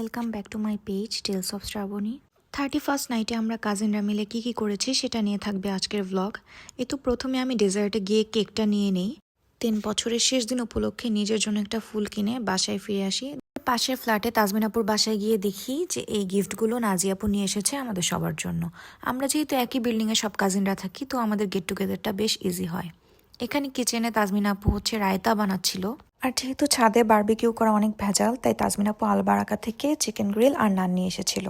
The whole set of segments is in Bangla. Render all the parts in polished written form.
Welcome back to my page tales of Shrabani. 31st নাইটে আমরা কাজিনরা মিলে কি করেছি সেটা নিয়ে থাকবে আজকের ভ্লগ। তো প্রথমে আমি ডেজার্টে গিয়ে কেকটা নিয়ে নেই। 3 বছরের শেষ দিন উপলক্ষে নিজের জন্য একটা ফুল কিনে বাসায় ফিরে আসি। পাশের ফ্ল্যাটে তাজমিনাপুর বাসায় গিয়ে দেখি যে এই গিফটগুলো নাজিয়াপু নিয়ে এসেছে আমাদের সবার জন্য। আমরা যেহেতু একই বিল্ডিংয়ে সব কাজিনরা থাকি, তো আমাদের গেট টুগেদারটা বেশ ইজি হয়। এখানে কিচেনে তাজমিনা আপু রায়তা বানাচ্ছিল। আর যেহেতু ছাদে বারবিকিউ করা অনেক ভেজাল, তাই তাজমিনা আপু আলবারাকা থেকে চিকেন গ্রিল আর নান নিয়ে এসেছিল।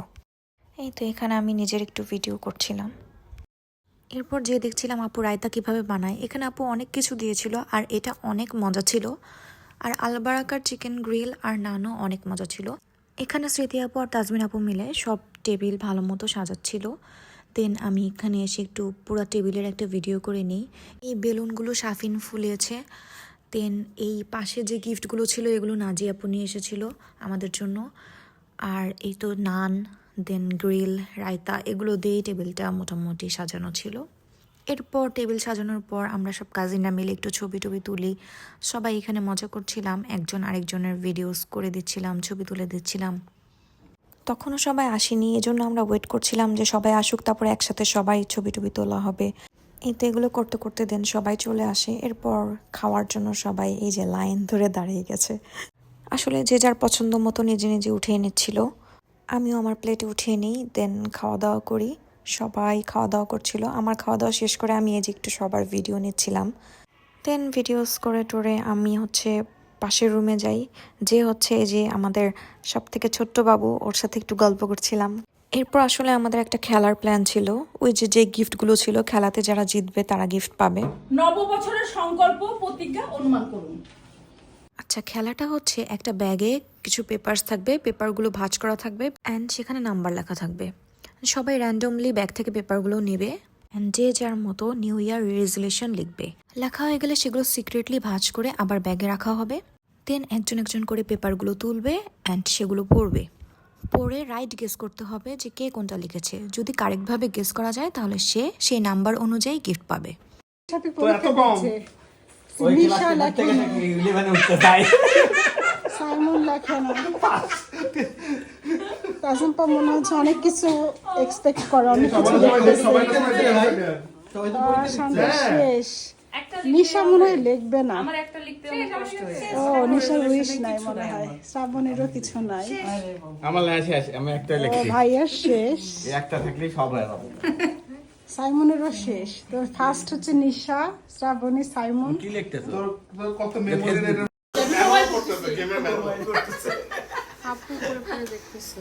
তো এখানে আমি নিজের একটু ভিডিও করছিলাম। এরপর যে দেখছিলাম আপু রায়তা কিভাবে বানায়। এখানে আপু অনেক কিছু দিয়েছিল আর এটা অনেক মজা ছিল। আর আলবারাকার চিকেন গ্রিল আর নানও অনেক মজা ছিল। এখানে স্মৃতি আপু আর তাজমিন আপু মিলে সব টেবিল ভালো মতো সাজাচ্ছিল। দেন আমি এখানে এসে একটু পুরো টেবিলের একটা ভিডিও করে নিই। এই বেলুনগুলো সাফিন ফুলিয়েছে। দেন এই পাশে যে গিফটগুলো ছিল এগুলো নাজিয়া আপু নিয়ে এসেছিল আমাদের জন্য। আর এই তো নান, দেন গ্রিল, রায়তা, এগুলো দিয়েই টেবিলটা মোটামুটি সাজানো ছিল। এরপর টেবিল সাজানোর পর আমরা সব কাজিনরা মিলে একটু ছবি তুলি। সবাই এখানে মজা করছিলাম, একজন আরেকজনের ভিডিওস করে দিচ্ছিলাম, ছবি তুলে দিচ্ছিলাম। তখনও সবাই আসেনি, এজন্য আমরা ওয়েট করছিলাম যে সবাই আসুক, তারপরে একসাথে সবাই ছবি তোলা হবে। তো এগুলো করতে করতে দেন সবাই চলে আসে। এরপর খাওয়ার জন্য সবাই এই যে লাইন ধরে দাঁড়িয়ে গেছে। আসলে যে যার পছন্দ মতো নিজে উঠিয়ে নিচ্ছিল। আমিও আমার প্লেটে উঠিয়ে নিই, দেন খাওয়া দাওয়া করি। সবাই খাওয়া দাওয়া করছিল। আমার খাওয়া দাওয়া শেষ করে আমি এই যে একটু সবার ভিডিও নিচ্ছিলাম। দেন ভিডিওস করে টোরে আমি পাশের রুমে যাই। যে এই যে আমাদের সব থেকে ছোট্ট বাবু, ওর সাথে একটু গল্প করছিলাম। এরপর আসলে আমাদের একটা খেলার প্ল্যান ছিল। ওই যে গিফটগুলো ছিল, খেলাতে যারা জিতবে তারা গিফট পাবে। নববছরের সংকল্প প্রতিজ্ঞা অনুমান করুন। আচ্ছা, খেলাটা একটা ব্যাগে কিছু পেপারস থাকবে, পেপারগুলো ভাঁজ করা থাকবে অ্যান্ড সেখানে নাম্বার লেখা থাকবে। সবাই র্যান্ডমলি ব্যাগ থেকে পেপারগুলো নেবে অ্যান্ড যে যার মতো নিউ ইয়ার রেজলিউশন লিখবে। লেখা হয়ে গেলে সেগুলো সিক্রেটলি ভাঁজ করে আবার ব্যাগে রাখা হবে। দেন একজন করে পেপারগুলো তুলবে অ্যান্ড সেগুলো পড়বে। পড়ে রাইট গেস করতে হবে যে কে কোনটা লিখেছে। যদি কারেক্টভাবে গেস করা যায় তাহলে সে সেই নাম্বার অনুযায়ী গিফট পাবে। মনে হচ্ছে অনেক কিছু এক্সপেক্ট করে, অনেক কিছু শেষ। নিশা মনে হয় লিখবে না। ও নিশার উইশ নাই মনে হয়, শ্রাবণেরও কিছু নাই। আমার শেষ, আমি একটা লিখছি। ভাইয়ের শেষ, একটা থাকলেই সব হয়ে যাবে। সাইমনেরও শেষ। তো ফার্স্ট হচ্ছে নিশা, শ্রাবণী, সাইমন। কি লিখতেছো? তোর কত মেমোরি নেই মেমোরি করতেছে, গেমে মেমোরি করতেছে। আপু করে দেখতেছে।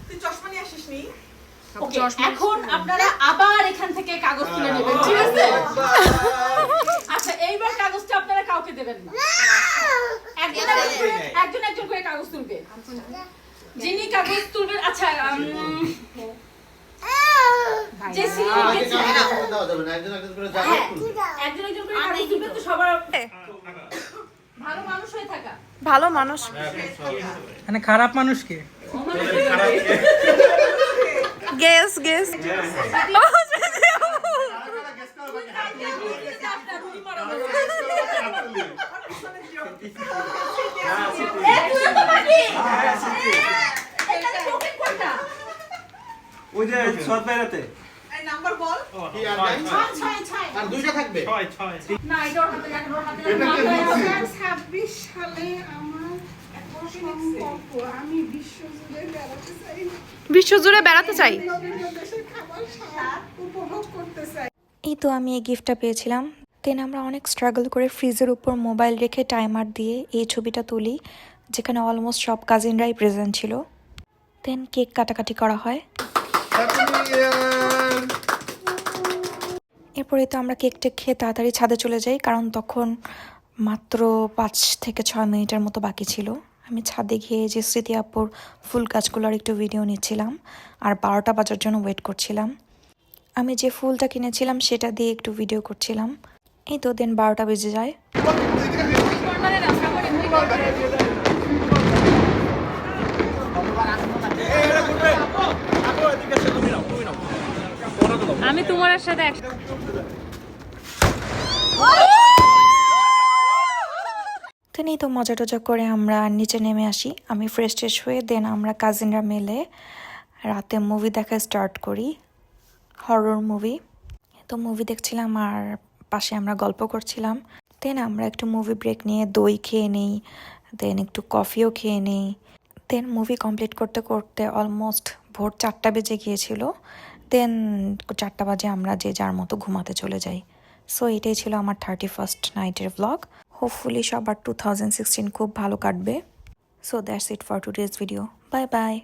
তুই চশমা নিয়ে আসিসনি? ওকে, এখন আপনারা আবার এখান থেকে কাগজ তুলে নেবেন, ঠিক আছে? আচ্ছা, এইবার কাগজটা আপনারা কাউকে দেবেন না। একজন করে কাগজ তুলবে। যিনি কাগজ তুলবেন, আচ্ছা একজন করে কাগজ তুলবে তো সবার ভালো মানুষ হয়ে থাকা। ভালো মানুষ মানে খারাপ মানুষ কে? গেস ওই যে সৎ বাইরাতে নাম্বার বল। কি আর নাই? 6 আর দুইটা থাকবে। 6 না, এটা ওর হাতে রাখো, ওর হাতে রাখো। 2026 সালে আমার সম্পর্ক, আমি বিশ্বজুড়ে বেড়াতে চাই। দেশের খাবার স্বাদ উপভোগ করতে চাই। তো আমি এই গিফটটা পেয়েছিলাম। দেন আমরা অনেক স্ট্রাগল করে ফ্রিজের উপর মোবাইল রেখে টাইমার দিয়ে এই ছবিটা তুলি, যেখানে অলমোস্ট সব কাজিনরাই প্রেজেন্ট ছিল। দেন কেক কাটাকাটি করা হয়। এরপরে তো আমরা কেকটা খেয়ে তাড়াতাড়ি ছাদে চলে যাই, কারণ তখন মাত্র 5 থেকে 6 মিনিটের মতো বাকি ছিল। আমি ছাদে গিয়ে যে স্মৃতি আপুর ফুল গাছগুলোর একটু ভিডিও নিচ্ছিলাম আর 12টা বাজার জন্য ওয়েট করছিলাম। আমি যে ফুলটা কিনেছিলাম সেটা দিয়ে একটু ভিডিও করছিলাম। তো দেন 12টা বেজে যায়। আমি তোমার সাথে দেন দেন এই তো মজা টজা করে আমরা নিচে নেমে আসি। আমি ফ্রেশ ট্রেশ হয়ে দেন আমরা কাজিনরা মিলে রাতে মুভি দেখা স্টার্ট করি, হরর মুভি। তো মুভি দেখছিলাম আর পাশে আমরা গল্প করছিলাম। দেন আমরা একটু মুভি ব্রেক নিয়ে দই খেয়ে নিই, দেন একটু কফিও খেয়ে নিই। দেন মুভি কমপ্লিট করতে করতে অলমোস্ট ভোর 4টা বেজে গিয়েছিল। দেন 4টা বাজে আমরা যে যার মতো ঘুমাতে চলে যাই। সো এটাই ছিল আমার 31st নাইটের ব্লগ। হোপফুলি সবার 2016 খুব ভালো কাটবে। So that's it for today's video. Bye bye.